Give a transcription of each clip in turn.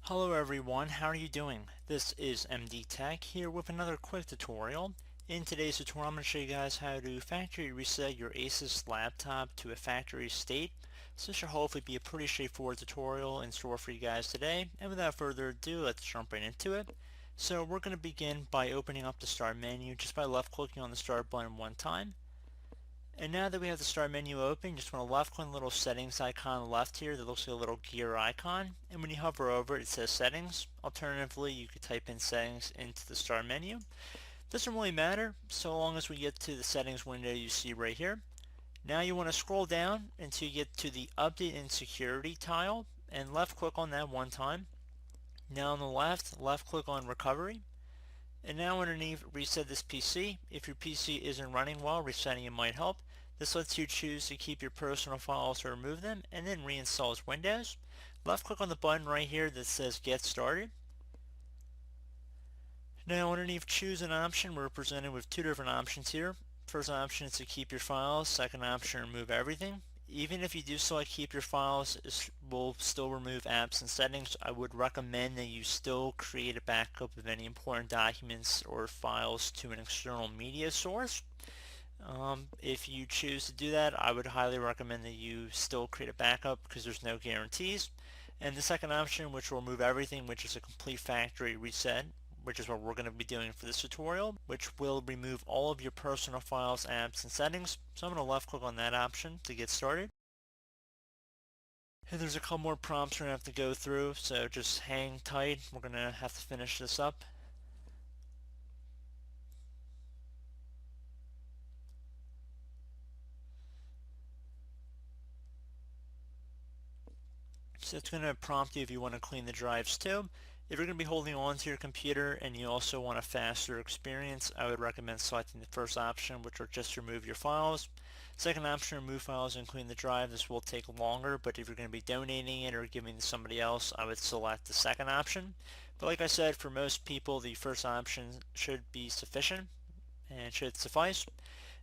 Hello everyone, how are you doing? This is MD Tech here with another quick tutorial. In today's tutorial I'm going to show you guys how to factory reset your Asus laptop to a factory state. So this should hopefully be a pretty straightforward tutorial in store for you guys today. And without further ado, let's jump right into it. So we're going to begin by opening up the start menu just by left clicking on the start button one time. And now that we have the start menu open, you just want to left click on the little settings icon on the left here that looks like a little gear icon. And when you hover over it, it says settings. Alternatively, you could type in settings into the start menu. Doesn't really matter so long as we get to the settings window you see right here. Now you want to scroll down until you get to the update and security tile and left click on that one time. Now on the left click on recovery. And now underneath reset this PC. If your PC isn't running well, resetting it might help. This lets you choose to keep your personal files or remove them, and then reinstalls Windows. Left click on the button right here that says get started. Now underneath choose an option, we're presented with two different options here. First option is to keep your files, second option remove everything. Even if you do select keep your files, it will still remove apps and settings. I would recommend that you still create a backup of any important documents or files to an external media source. If you choose to do that, I would highly recommend that you still create a backup because there's no guarantees. And the second option, which will remove everything, which is a complete factory reset, which is what we're going to be doing for this tutorial, which will remove all of your personal files, apps, and settings. So I'm going to left click on that option to get started. And there's a couple more prompts we're going to have to go through, so just hang tight. We're going to have to finish this up. So it's going to prompt you if you want to clean the drives too. If you're going to be holding on to your computer and you also want a faster experience, I would recommend selecting the first option, which will just remove your files. Second option, remove files and clean the drive. This will take longer, but if you're going to be donating it or giving it to somebody else, I would select the second option. But like I said, for most people, the first option should be sufficient and should suffice.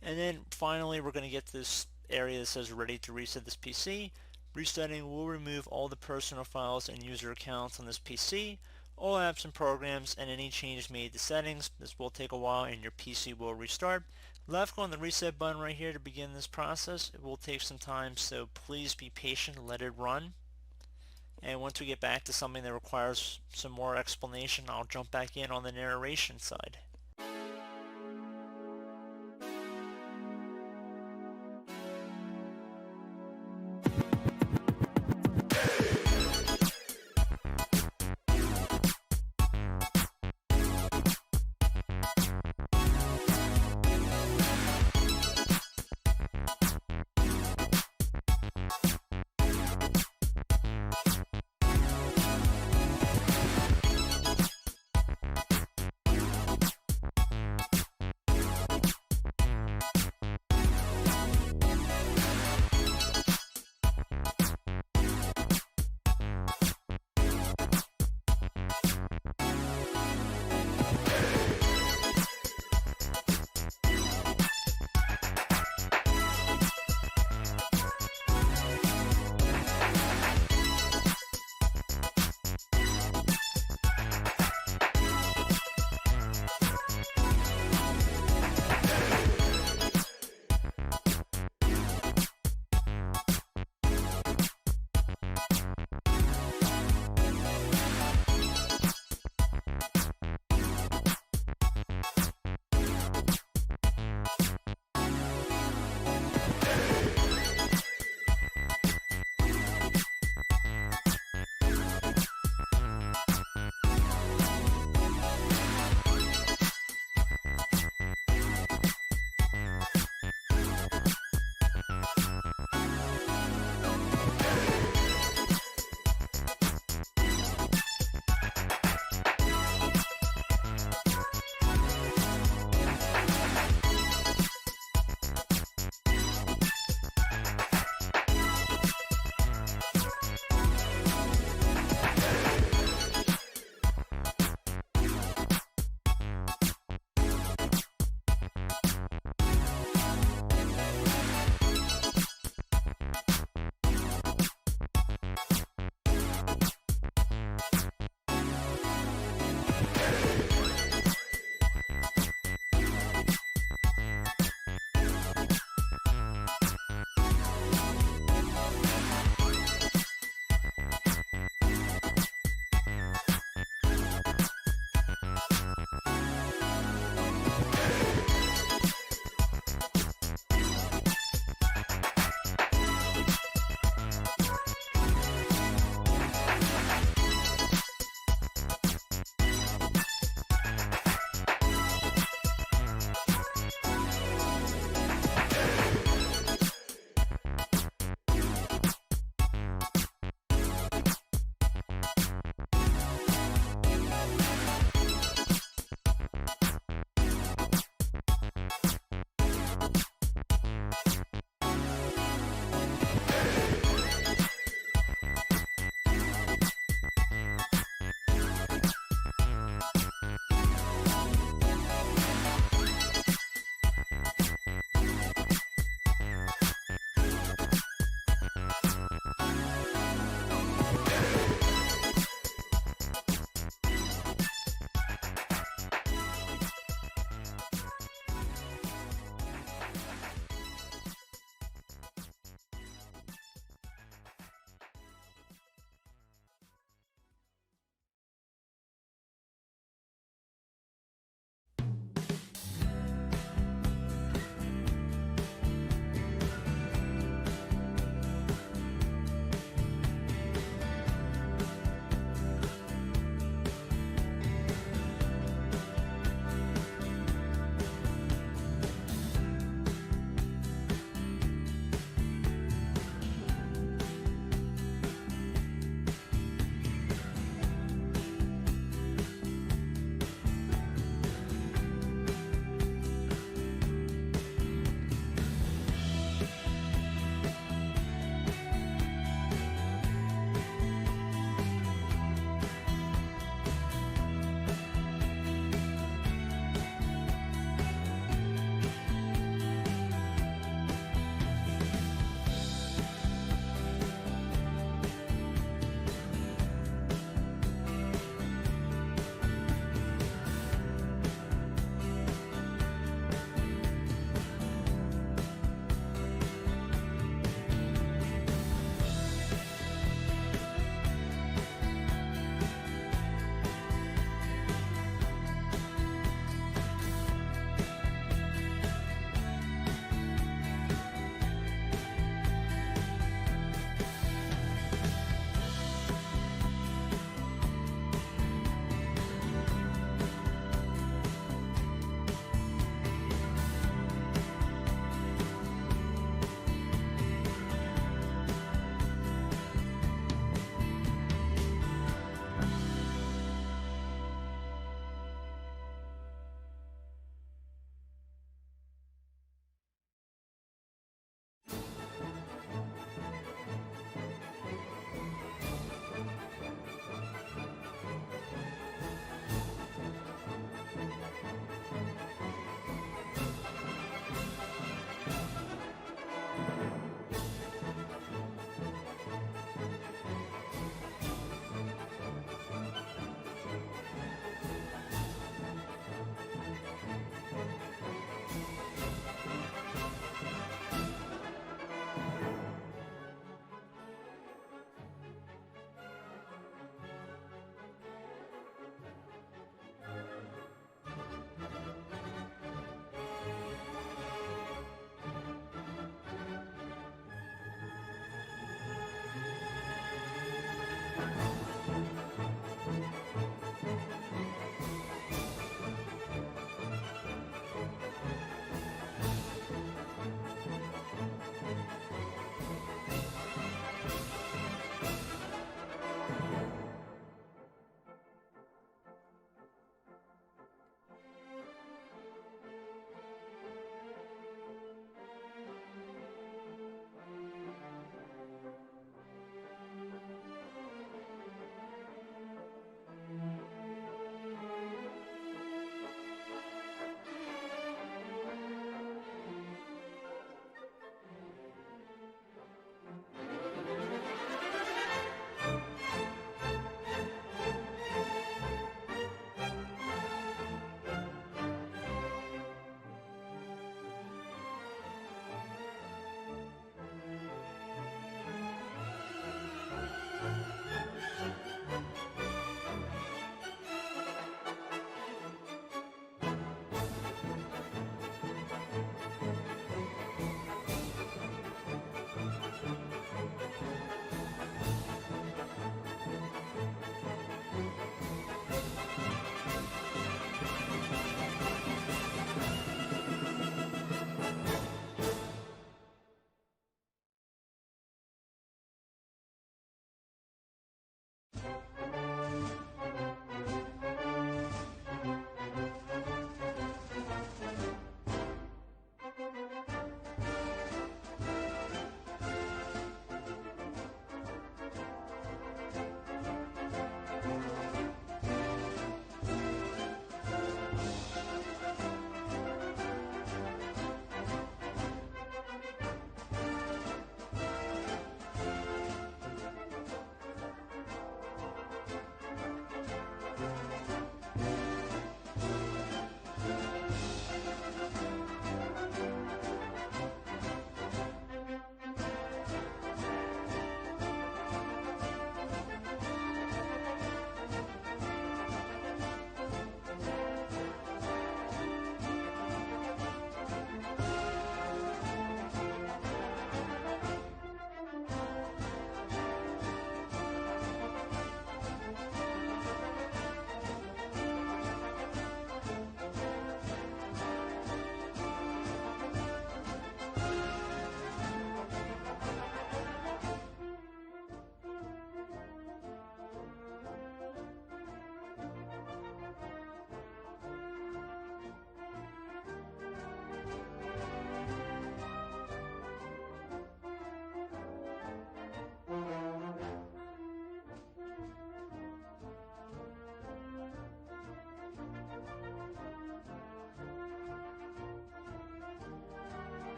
And then finally, we're going to get to this area that says ready to reset this PC. Resetting will remove all the personal files and user accounts on this PC, all apps and programs, and any changes made to settings. This will take a while and your PC will restart. Left click on the reset button right here to begin this process. It will take some time, so please be patient and let it run. And once we get back to something that requires some more explanation, I'll jump back in on the narration side.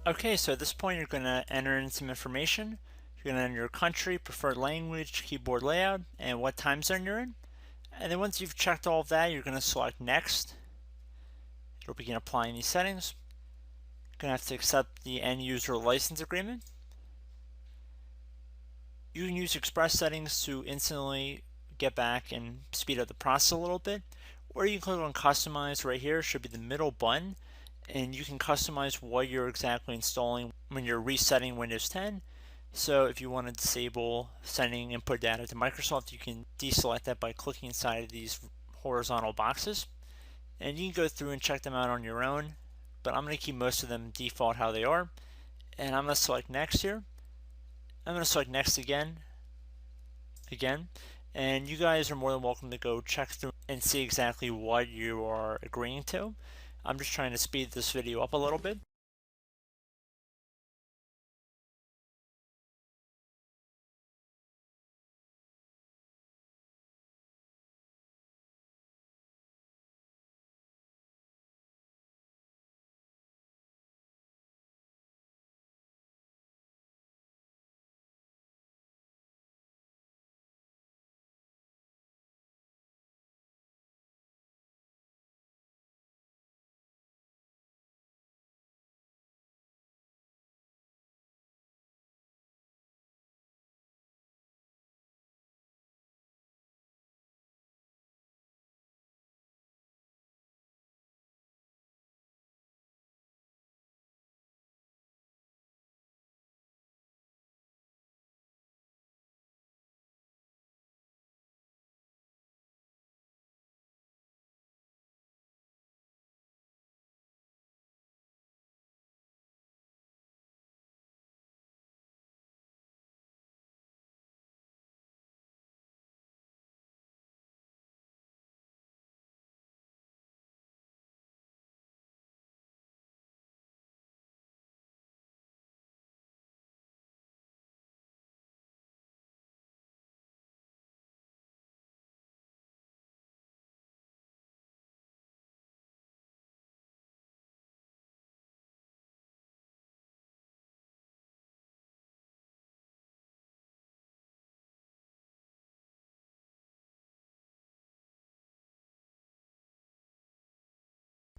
Okay, so at this point you're going to enter in some information. You're going to enter your country, preferred language, keyboard layout, and what time zone you're in. And then once you've checked all of that, you're going to select next. It'll begin applying these settings. You're going to have to accept the end user license agreement. You can use express settings to instantly get back and speed up the process a little bit, or you can click on customize right here. It should be the middle button, and you can customize what you're exactly installing when you're resetting Windows 10. So if you want to disable sending input data to Microsoft, you can deselect that by clicking inside of these horizontal boxes, and you can go through and check them out on your own, but I'm going to keep most of them default how they are, and I'm going to select next here. I'm going to select next again, and you guys are more than welcome to go check through and see exactly what you are agreeing to. I'm just trying to speed this video up a little bit.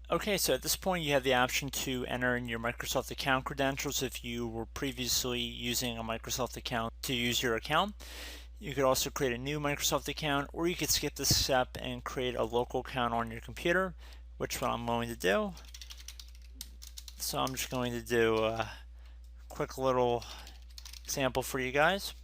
Okay, so at this point you have the option to enter in your Microsoft account credentials if you were previously using a Microsoft account to use your account. You could also create a new Microsoft account, or you could skip this step and create a local account on your computer, which what I'm going to do. So I'm just going to do a quick little example for you guys.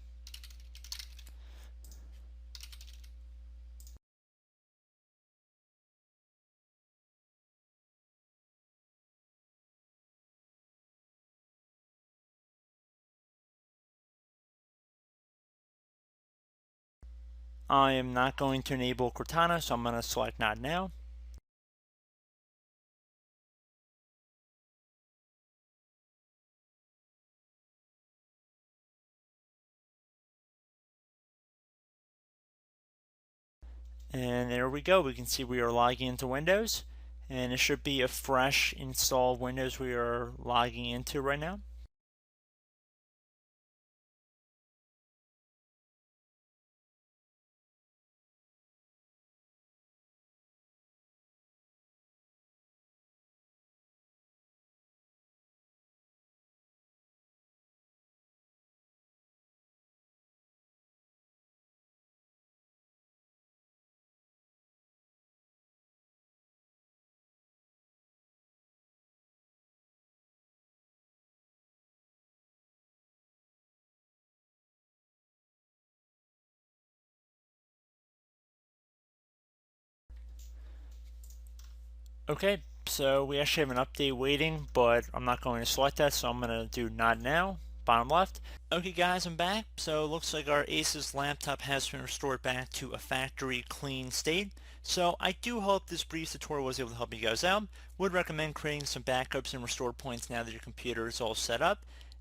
I am not going to enable Cortana, so I'm going to select not now. And there we go. We can see we are logging into Windows, and it should be a fresh install Windows we are logging into right now. Okay, so we actually have an update waiting, but I'm not going to select that, so I'm going to do not now, bottom left. Okay guys, I'm back. So it looks like our Asus laptop has been restored back to a factory clean state. So I do hope this brief tutorial was able to help you guys out. Would recommend creating some backups and restore points now that your computer is all set up.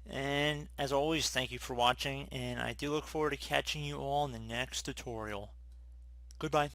And as always, thank you for watching, and I do look forward to catching you all in the next tutorial. Goodbye.